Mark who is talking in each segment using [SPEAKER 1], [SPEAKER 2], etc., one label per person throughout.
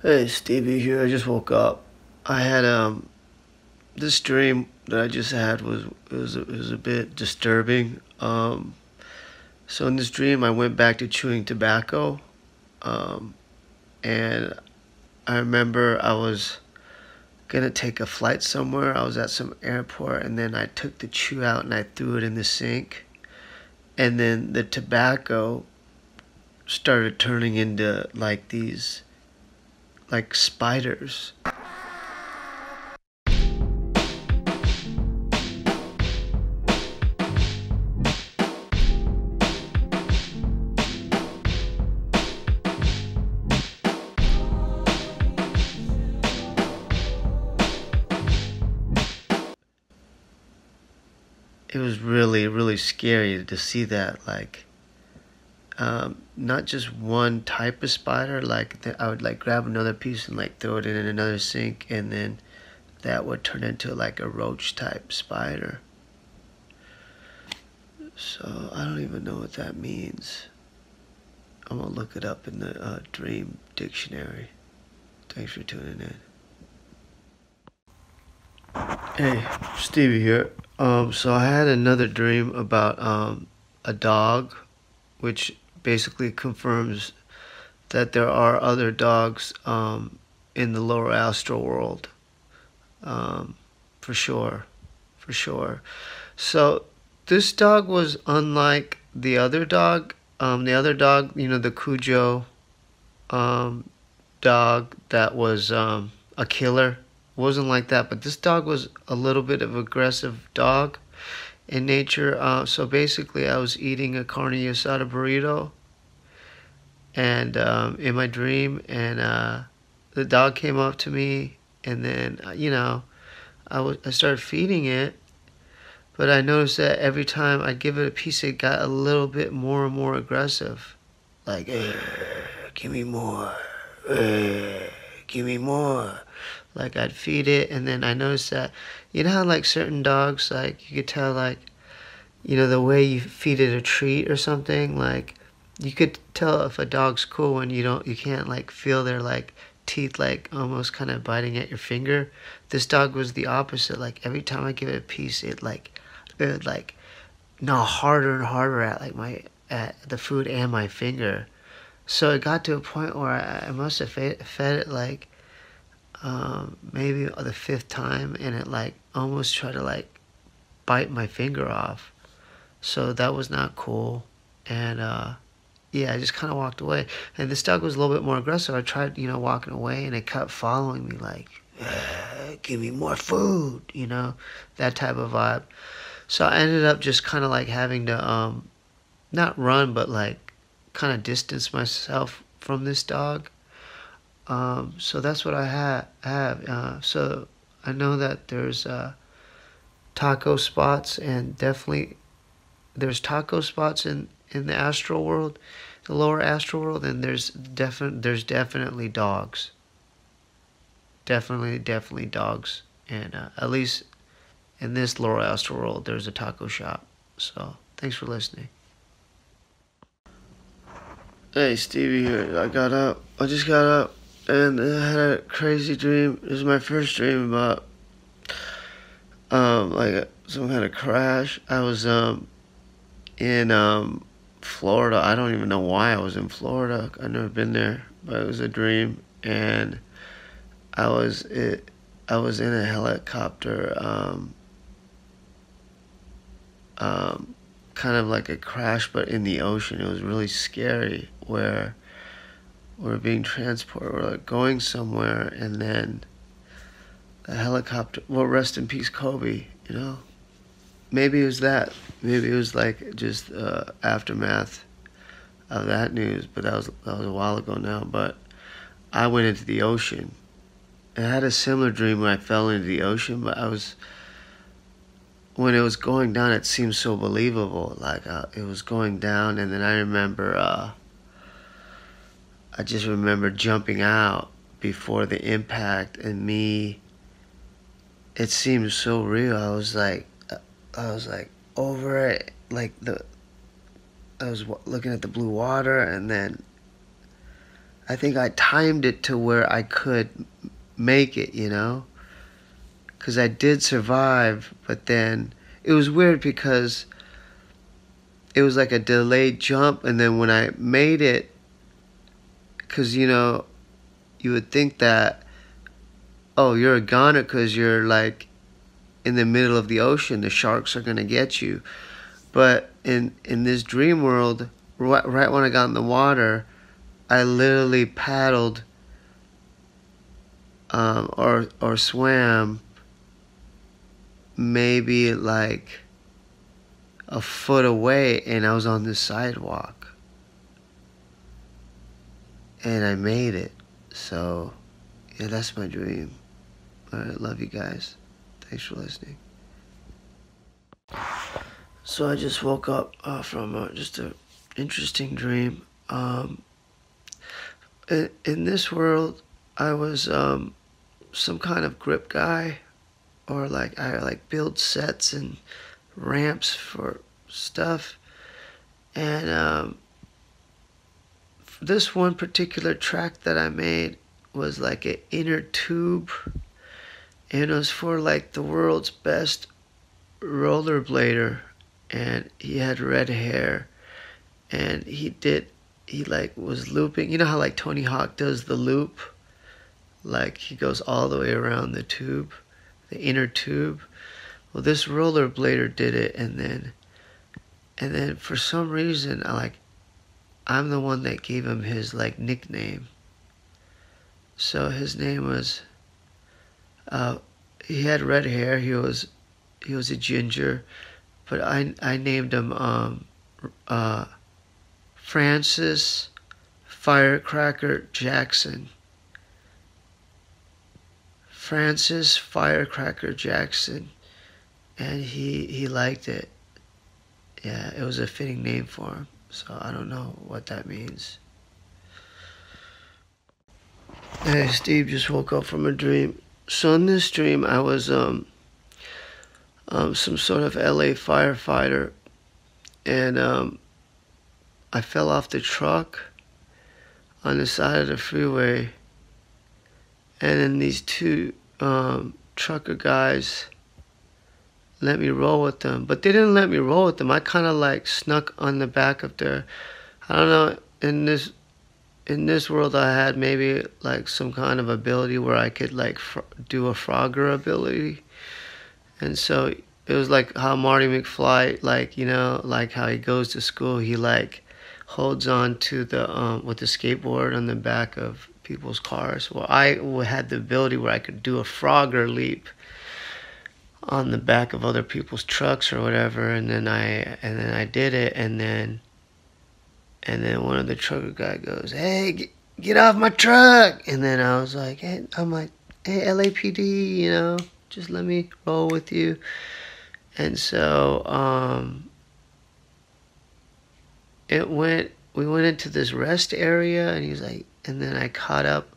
[SPEAKER 1] Hey, Steebee here. I just woke up. I had this dream that I just had was a bit disturbing. So in this dream, I went back to chewing tobacco, um, and I remember I was gonna take a flight somewhere. I was at some airport, and then I took the chew out and I threw it in the sink, and then the tobacco started turning into like these like spiders. It was really, really scary to see that, like, not just one type of spider, like, I would, like, grab another piece and, like, throw it in another sink, and then that would turn into, like, a roach-type spider. So, I don't even know what that means. I'm gonna look it up in the dream dictionary. Thanks for tuning in. Hey, Stevie here. So I had another dream about a dog, which basically confirms that there are other dogs in the lower astral world, for sure, for sure. So this dog was unlike the other dog. The other dog, the Cujo dog that was a killer, wasn't like that. But this dog was a little bit of aggressive dog in nature. So basically, I was eating a carne asada burrito, and in my dream, and the dog came up to me, and then I started feeding it, but I noticed that every time I give it a piece, it got a little bit more and more aggressive, like, give me more, give me more. Like I'd feed it, and then I noticed that, how like certain dogs, like you could tell, like, the way you feed it a treat or something, like you could tell if a dog's cool when you can't like feel their like teeth like almost kind of biting at your finger. This dog was the opposite. Like every time I give it a piece, it would like gnaw harder and harder at like at the food and my finger. So it got to a point where I must have fed it like maybe the fifth time, and it like almost tried to like bite my finger off. So that was not cool. And yeah, I just kind of walked away. And this dog was a little bit more aggressive. I tried, walking away, and it kept following me like, give me more food, that type of vibe. So I ended up just kind of like having to not run, but like kind of distance myself from this dog. So that's what I have. So I know that there's taco spots, and definitely there's taco spots in the astral world, the lower astral world, and there's definitely dogs. Definitely dogs. And at least in this lower astral world, there's a taco shop. So thanks for listening. Hey, Stevie here. I just got up, and I had a crazy dream. This is my first dream about like some kind of crash. I was in Florida. I don't even know why I was in Florida. I've never been there, but it was a dream, and I was in a helicopter, kind of like a crash, but in the ocean. It was really scary, where we're being transported, we're like going somewhere, and then the helicopter. Well, rest in peace, Kobe. Maybe it was that. Maybe it was like just aftermath of that news. But that was a while ago now. But I went into the ocean. I had a similar dream when I fell into the ocean. But when it was going down, it seemed so believable. Like it was going down, and then I remember. I just remember jumping out before the impact, and me. It seemed so real. I was like over it, like I was looking at the blue water, and then I think I timed it to where I could make it, you know, because I did survive. But then it was weird because it was like a delayed jump, and then when I made it, because you know, you would think that, oh, you're a goner because you're like in the middle of the ocean, the sharks are gonna get you. But in this dream world, right when I got in the water, I literally paddled or swam maybe like a foot away, and I was on the sidewalk, and I made it. So yeah, that's my dream. I love you guys. Thanks for listening. So I just woke up from just an interesting dream. In this world, I was some kind of grip guy, or like I like build sets and ramps for stuff. And this one particular track that I made was like an inner tube, and it was for like the world's best rollerblader, and he had red hair, and he like was looping. You know how like Tony Hawk does the loop, like he goes all the way around the tube, the inner tube. Well, this rollerblader did it, and then for some reason I'm the one that gave him his like nickname. So his name was he had red hair. He was a ginger, but I named him Francis Firecracker Jackson. Francis Firecracker Jackson, and he liked it. Yeah, it was a fitting name for him. So I don't know what that means. Hey, Steve just woke up from a dream. So in this dream, I was some sort of LA firefighter, and I fell off the truck on the side of the freeway, and then these two trucker guys let me roll with them, but they didn't let me roll with them. I kind of like snuck on the back of their, I don't know, in this world I had maybe like some kind of ability where I could like do a Frogger ability. And so it was like how Marty McFly, like, you know, like how he goes to school, he like holds on to the with the skateboard on the back of people's cars. Well, I had the ability where I could do a Frogger leap on the back of other people's trucks or whatever, and then I did it, and then one of the trucker guy goes, "Hey, get off my truck!" And then I was like, "Hey," I'm like, "Hey, LAPD, you know, just let me roll with you." And so we went into this rest area, and he's like, and then I caught up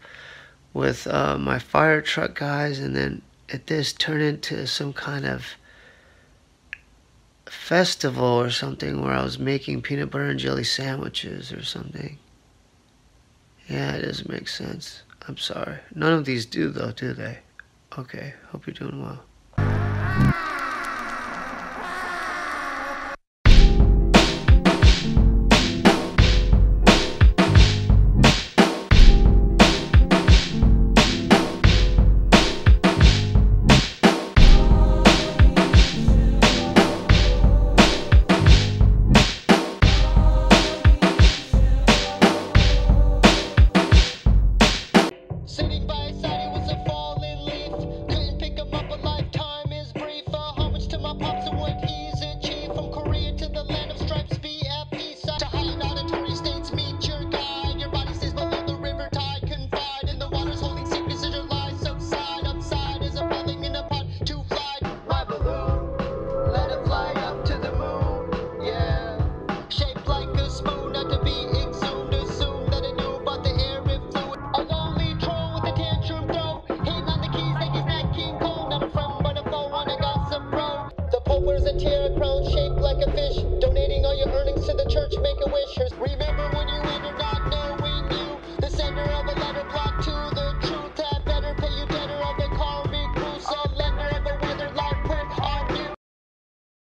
[SPEAKER 1] with my fire truck guys, and then this turned into some kind of festival or something where I was making peanut butter and jelly sandwiches or something. Yeah, it doesn't make sense. I'm sorry. None of these do though, do they? Okay, hope you're doing well.